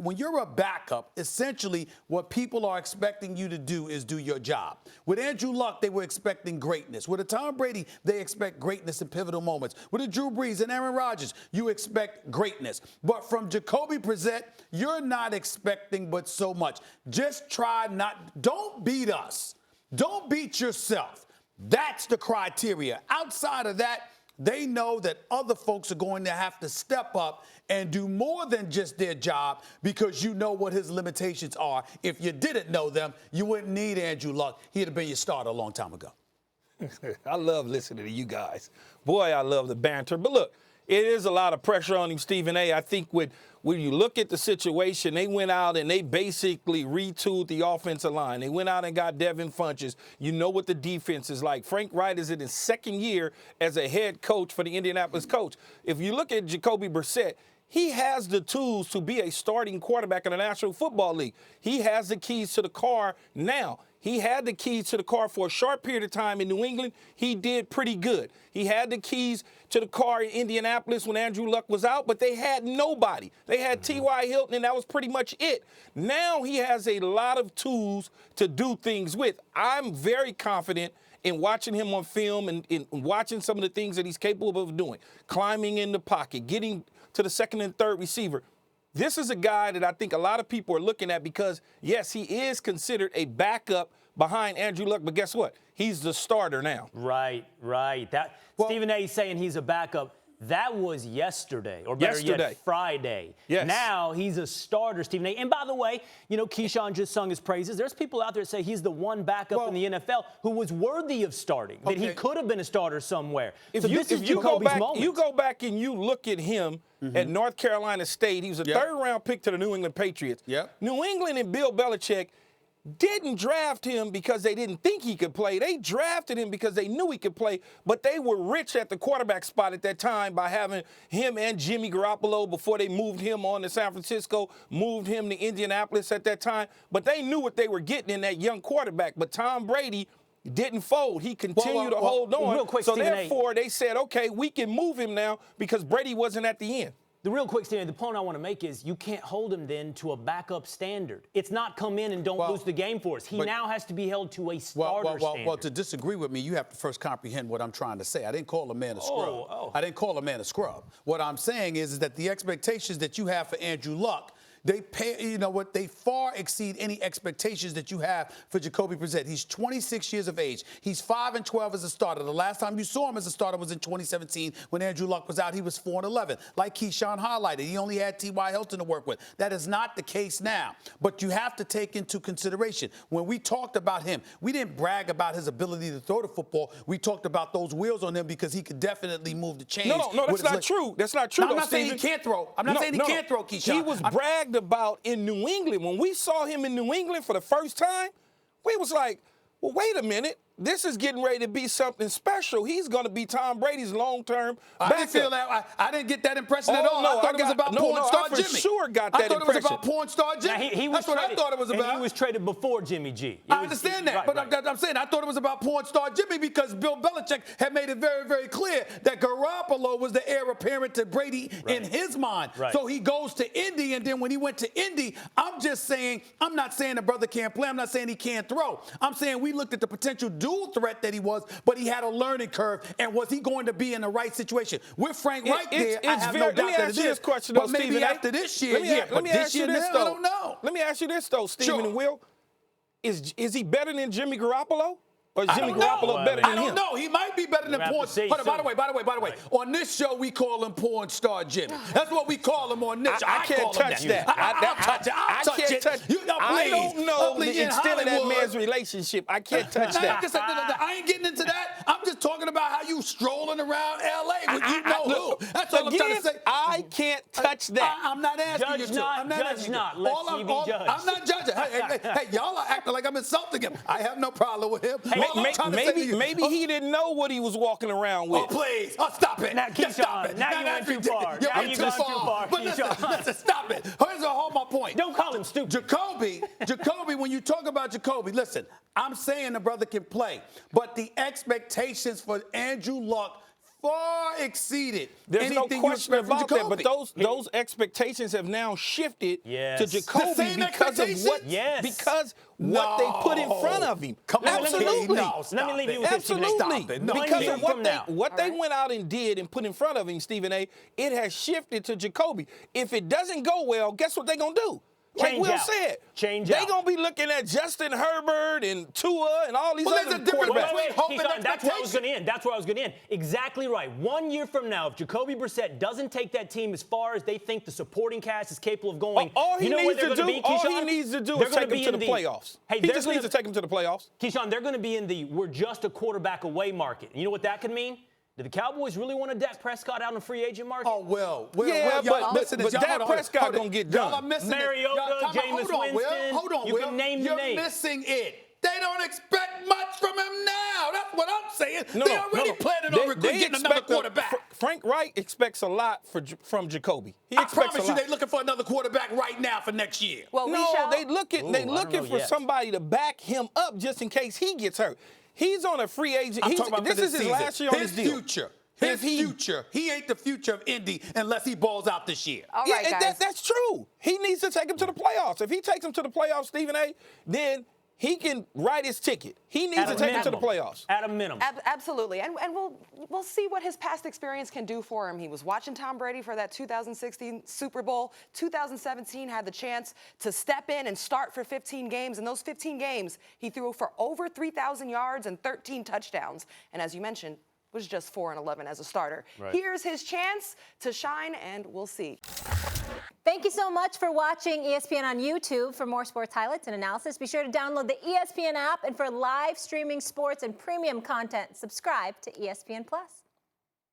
when you're a backup, essentially what people are expecting you to do is do your job. With Andrew Luck, they were expecting greatness. With a Tom Brady, they expect greatness in pivotal moments. With a Drew Brees and Aaron Rodgers, you expect greatness. But from Jacoby Brissett, you're not expecting but so much. Just don't beat us. Don't beat yourself. That's the criteria. Outside of that, they know that other folks are going to have to step up and do more than just their job because you know what his limitations are. If you didn't know them, you wouldn't need Andrew Luck. He'd have been your starter a long time ago. I love listening to you guys. Boy, I love the banter. But look, it is a lot of pressure on him, Stephen A. I think when you look at the situation, they went out and they basically retooled the offensive line. They went out and got Devin Funchess. You know what the defense is like. Frank Wright is in his second year as a head coach for the Indianapolis Colts. If you look at Jacoby Brissett, he has the tools to be a starting quarterback in the National Football League. He has the keys to the car now. He had the keys to the car for a short period of time in New England. He did pretty good. He had the keys to the car in Indianapolis when Andrew Luck was out, but they had nobody. They had T.Y. Hilton, and that was pretty much it. Now he has a lot of tools to do things with. I'm very confident in watching him on film and in watching some of the things that he's capable of doing, climbing in the pocket, getting to the second and third receiver. This is a guy that I think a lot of people are looking at because, yes, he is considered a backup behind Andrew Luck, but guess what? He's the starter now. Right. Stephen A. saying he's a backup. That was yesterday, or better yet, Friday. Yes. Now he's a starter, Stephen A. And by the way, you know, Keyshawn just sung his praises. There's people out there that say he's the one backup in the NFL who was worthy of starting, that he could have been a starter somewhere. If you go back and you look at him at North Carolina State, he was a third-round pick to the New England Patriots. New England and Bill Belichick didn't draft him because they didn't think he could play. They drafted him because they knew he could play, but they were rich at the quarterback spot at that time by having him and Jimmy Garoppolo before they moved him on to San Francisco, moved him to Indianapolis at that time. But they knew what they were getting in that young quarterback. But Tom Brady didn't fold. He continued to hold on. Real quick, so Stephen therefore, they said, okay, we can move him now because Brady wasn't at the end. The real quick, Stephen, the point I want to make is you can't hold him then to a backup standard. It's not come in and don't lose the game for us. He now has to be held to a starter standard. Well, to disagree with me, you have to first comprehend what I'm trying to say. I didn't call a man a scrub. I didn't call a man a scrub. What I'm saying is that the expectations that you have for Andrew Luck, they far exceed any expectations that you have for Jacoby Brissett. He's 26 years of age. He's 5-12 as a starter. The last time you saw him as a starter was in 2017 when Andrew Luck was out. He was 4-11. Like Keyshawn highlighted, he only had T.Y. Hilton to work with. That is not the case now. But you have to take into consideration, when we talked about him, we didn't brag about his ability to throw the football. We talked about those wheels on him because he could definitely move the chains. No, that's not true. That's not true. No, I'm not saying he can't throw. I'm not saying he can't throw, Keyshawn. He was bragged about in New England. When we saw him in New England for the first time, we was like, well, wait a minute. This is getting ready to be something special. He's going to be Tom Brady's long-term backup. I didn't feel that. I didn't get that impression at all. I thought it was about porn star Jimmy. I for sure got that impression. I thought it was about porn star Jimmy. That's what I thought it was about. And he was traded before Jimmy G. I understand that, but I'm saying I thought it was about porn star Jimmy because Bill Belichick had made it very, very clear that Garoppolo was the heir apparent to Brady in his mind. So he goes to Indy, and then when he went to Indy, I'm not saying the brother can't play. I'm not saying he can't throw. I'm saying we looked at the potential dual threat that he was, but he had a learning curve, and was he going to be in the right situation? With Frank Wright there, I have no doubt that it is. But maybe after this year, let me ask you this, though. I don't know. Let me ask you this, though, Stephen and Will. Is he better than Jimmy Garoppolo? Or is Jimmy Garoppolo better than him? I don't know. He might be better than porn. By the way, on this show we call him porn star Jimmy. That's what we call him on this show. I can't touch that. I'll touch it. I don't know the extent of that man's relationship. I can't touch that. I ain't getting into that. I'm just talking about how you strolling around L.A. with you know who. That's all I'm trying to say. I can't touch that. I'm not asking you to. Judge not. Let TV judge. I'm not judging. Hey, y'all are acting like I'm insulting him. I have no problem with him. Maybe he didn't know what he was walking around with. Oh, please. Oh, stop it. Now, Keyshawn, now you went too far. Now you gone too far, But listen, stop it. Here's my point. Don't call him stupid. Jacoby, when you talk about Jacoby, listen, I'm saying the brother can play, but the expectations for Andrew Luck far exceeded There's no anything you question expect from about that, but Jacoby. those expectations have now shifted Yes. to The Jacoby same because of what Yes. because what they put in front of him. Come on, Absolutely. no, Let me leave you with this, Stephen A. Absolutely. Stop it. No, Because year of what from they now. what they went out and did and put in front of him, Stephen A., it has shifted to Jacoby. If it doesn't go well, guess what they're gonna do? Like Change Will out. said, Change they out. gonna be looking at Justin Herbert and Tua and all these Well, other there's a difference quarterbacks. between hope and Keyshawn, that's where I was expectation. going to end. That's where I was going to end. Exactly right. 1 year from now, if Jacoby Brissett doesn't take that team as far as they think the supporting cast is capable of going, All he you know where needs they're to going do, be, all Keyshawn? he needs to do They're is gonna take him be to in the playoffs. Hey, He they're just gonna- needs to take him to the playoffs. Keyshawn, they're going to be in the we're just a quarterback away market. You know what that could mean? Do the Cowboys really want a Dak Prescott out in the free agent market? Oh, well, Yeah, y'all but- missing this. but Y'all- Dak hold on, Prescott hold on. gonna get Y'all done. are missing it. Mariota, Y'all- time out. Jameis Hold on, Will. Winston. Hold on, You Will. can name the You're names. missing it. They don't expect much from him now. That's what I'm saying. No, They already planning on getting another quarterback. Frank Wright expects a lot from Jacoby. He I expects promise a you, lot. they're looking for another quarterback right now for next year. Well, we No, shall. they looking I don't know for yet. somebody to back him up just in case he gets hurt. He's on a free agent. I'm talking about This for is this his season. last year on his deal. Future. If His future. He ain't the future of Indy unless he balls out this year. All Yeah, right, and guys. that's true. He needs to take him to the playoffs. If he takes him to the playoffs, Stephen A., then he can write his ticket. He needs to take him to the playoffs. At a minimum. Absolutely, and we'll see what his past experience can do for him. He was watching Tom Brady for that 2016 Super Bowl. 2017 had the chance to step in and start for 15 games. In those 15 games, he threw for over 3,000 yards and 13 touchdowns. And as you mentioned, was just 4-11 as a starter. Right. Here's his chance to shine, and we'll see. Thank you so much for watching ESPN on YouTube. For more sports highlights and analysis, be sure to download the ESPN app. And for live streaming sports and premium content, subscribe to ESPN+.